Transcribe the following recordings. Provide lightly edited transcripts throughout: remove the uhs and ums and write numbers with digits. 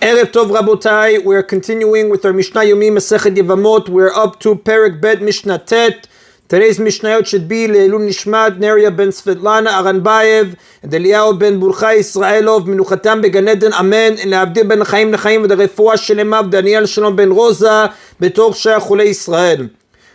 Erev Tov Rabotai, we're continuing with our Mishna Yomi Masechet Yevamot. We're up to Perek Bet Mishnah Tet. Today's Mishnayot should be Leilun Nishmat Neria ben Svetlana Aranbayev and Eliyahu ben Burchai Israelov Menuchatam Began Eden Amen and Avdi ben Chaim Nechaim with the Refuah Shelemav Daniel Shalom ben Rosa Betor Shah Chulei Israel.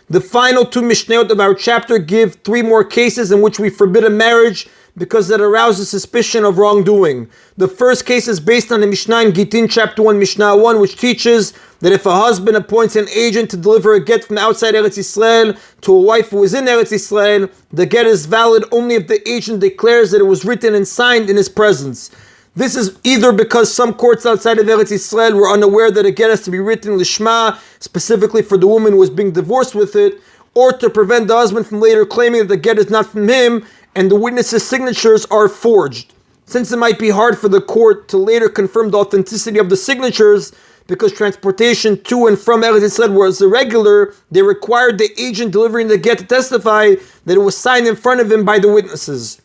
The final two Mishnayot of our chapter give three more cases in which we forbid a marriage because it arouses suspicion of wrongdoing. The first case is based on the Mishnah in Gittin, chapter 1, Mishnah 1, which teaches that if a husband appoints an agent to deliver a get from outside Eretz Yisrael to a wife who is in Eretz Yisrael, the get is valid only if the agent declares that it was written and signed in his presence. This is either because some courts outside of Eretz Yisrael were unaware that a get has to be written lishma, specifically for the woman who is being divorced with it, or to prevent the husband from later claiming that the get is not from him and the witnesses' signatures are forged. Since it might be hard for the court to later confirm the authenticity of the signatures because transportation to and from Eretz Yisrael was irregular, they required the agent delivering the get to testify that it was signed in front of him by the witnesses.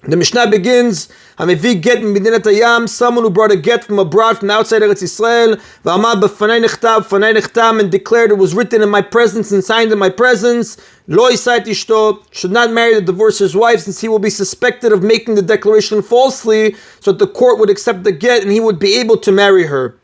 The Mishnah begins, Hamevi get min Medinat Hayam, someone who brought a get from abroad, from outside Eretz Yisrael, V'amar b'fanai nechtam, and declared it was written in my presence and signed in my presence. Lo yisait ishto, should not marry the divorcer's wife, since he will be suspected of making the declaration falsely, so that the court would accept the get and he would be able to marry her.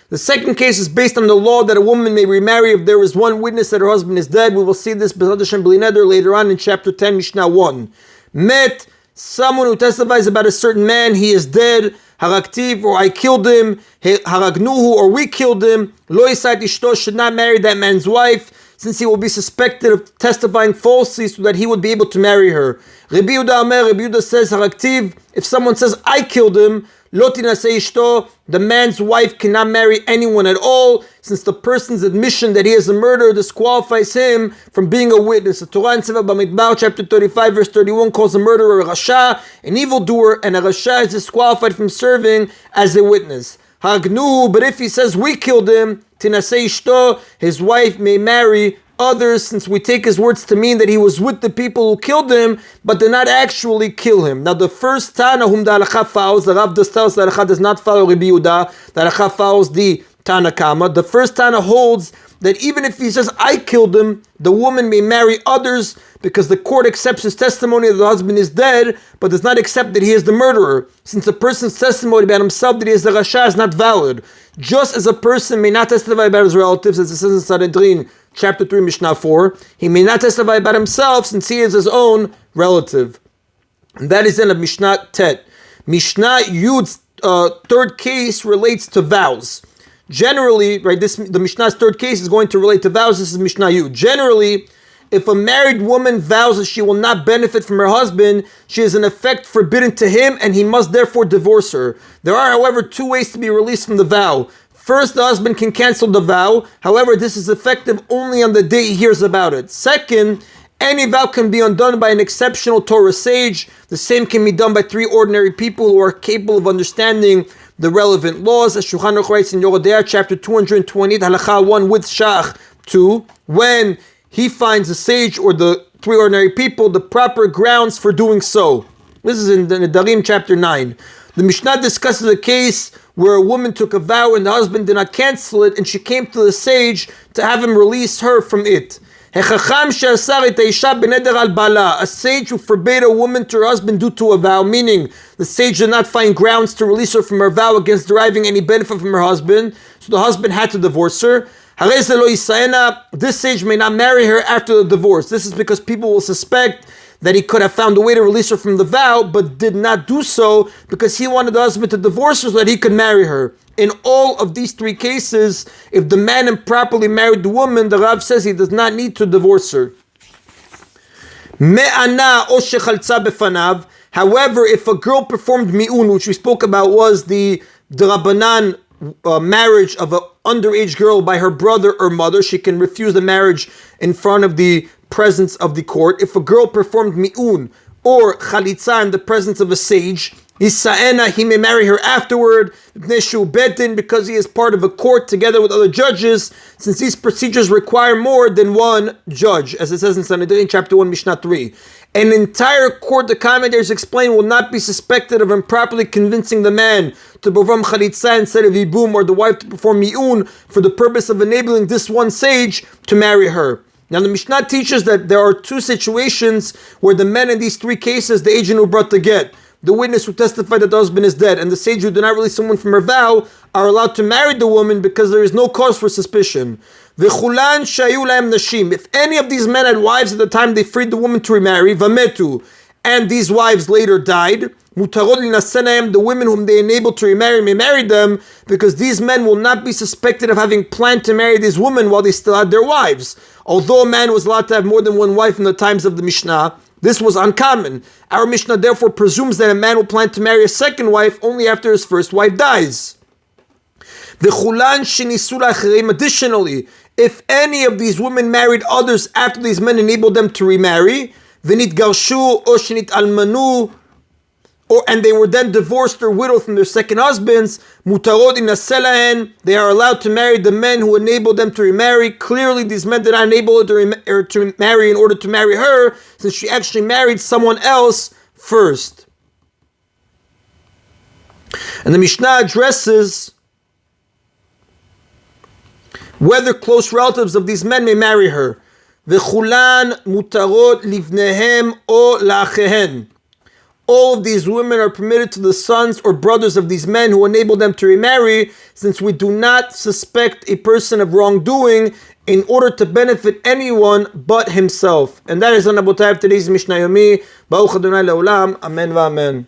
The second case is based on the law that a woman may remarry if there is one witness that her husband is dead. We will see this B'ezrat Hashem b'li neder later on in chapter 10, Mishnah 1. Met, someone who testifies about a certain man, he is dead, haraktiv, or I killed him, haragnuhu, or we killed him, lo yisait ishto, should not marry that man's wife, since he will be suspected of testifying falsely so that he would be able to marry her. Rabbi Yehuda says, haraktiv, if someone says, I killed him, lo tinasei ishto, the man's wife cannot marry anyone at all, since the person's admission that he is a murderer disqualifies him from being a witness. The Torah in Sefer Bamidbar, chapter 35, verse 31, calls a murderer a rasha, an evildoer, and a rasha is disqualified from serving as a witness. Hagnu, but if he says we killed him, tinasei ishto, his wife may marry others, since we take his words to mean that he was with the people who killed him, but did not actually kill him. Now the first Tana whom the Halakha follows, the Rav does tell us the Halakha does not follow Rabbi Yehuda, the Halakha follows the Tana Kama. The first Tana holds that even if he says, I killed him, the woman may marry others, because the court accepts his testimony that the husband is dead, but does not accept that he is the murderer, since a person's testimony about himself that he is the Rasha is not valid. Just as a person may not testify about his relatives, as it says in Sanhedrin, chapter 3, Mishnah 4, he may not testify about himself since he is his own relative. And that is in a Mishnah Tet. Mishnah Yud's third case relates to vows. Generally, right, the Mishnah's third case is going to relate to vows. This is Mishnah Yud. Generally, if a married woman vows that she will not benefit from her husband, she is in effect forbidden to him and he must therefore divorce her. There are, however, two ways to be released from the vow. First, the husband can cancel the vow. However, this is effective only on the day he hears about it. Second, any vow can be undone by an exceptional Torah sage. The same can be done by three ordinary people who are capable of understanding the relevant laws. As Shulchan Aruch writes in Yorodea, chapter 220, Halakha 1 with Shach 2, when he finds a sage or the three ordinary people the proper grounds for doing so. This is in the Nedarim chapter 9. The Mishnah discusses a case where a woman took a vow and the husband did not cancel it, and she came to the sage to have him release her from it. A sage who forbade a woman to her husband due to a vow, meaning the sage did not find grounds to release her from her vow against deriving any benefit from her husband, so the husband had to divorce her. This sage may not marry her after the divorce. This is because people will suspect that he could have found a way to release her from the vow, but did not do so because he wanted the husband to divorce her so that he could marry her. In all of these three cases, if the man improperly married the woman, the Rav says he does not need to divorce her. However, if a girl performed mi'un, which we spoke about was the Rabbanan marriage of an underage girl by her brother or mother, she can refuse the marriage in front of the presence of the court. If a girl performed mi'un or chalitza in the presence of a sage, he may marry her afterward, because he is part of a court together with other judges, since these procedures require more than one judge, as it says in Sanhedrin chapter 1, Mishnah 3. An entire court, the commentators explain, will not be suspected of improperly convincing the man to perform chalitza instead of yibum, or the wife to perform mi'un for the purpose of enabling this one sage to marry her. Now the Mishnah teaches that there are two situations where the men in these three cases, the agent who brought the get, the witness who testified that the husband is dead, and the sage who did not release someone from her vow, are allowed to marry the woman because there is no cause for suspicion. V'chulan shayu lahem nashim. If any of these men had wives at the time they freed the woman to remarry, vametu, and these wives later died, mutarot linasenahem, the women whom they enabled to remarry may marry them, because these men will not be suspected of having planned to marry these women while they still had their wives. Although a man was allowed to have more than one wife in the times of the Mishnah, this was uncommon. Our Mishnah therefore presumes that a man will plan to marry a second wife only after his first wife dies. Additionally, if any of these women married others after these men enabled them to remarry, and they were then divorced or widowed from their second husbands, they are allowed to marry the men who enabled them to remarry. Clearly, these men did not enable her to marry in order to marry her, since she actually married someone else first. And the Mishnah addresses whether close relatives of these men may marry her. V'chulan mutarot livnehem o la'achehen. All of these women are permitted to the sons or brothers of these men who enable them to remarry, since we do not suspect a person of wrongdoing in order to benefit anyone but himself. And that is on Abotai of today's Mishna Yomi. Baruch Adonai Le'olam. Amen v'amen.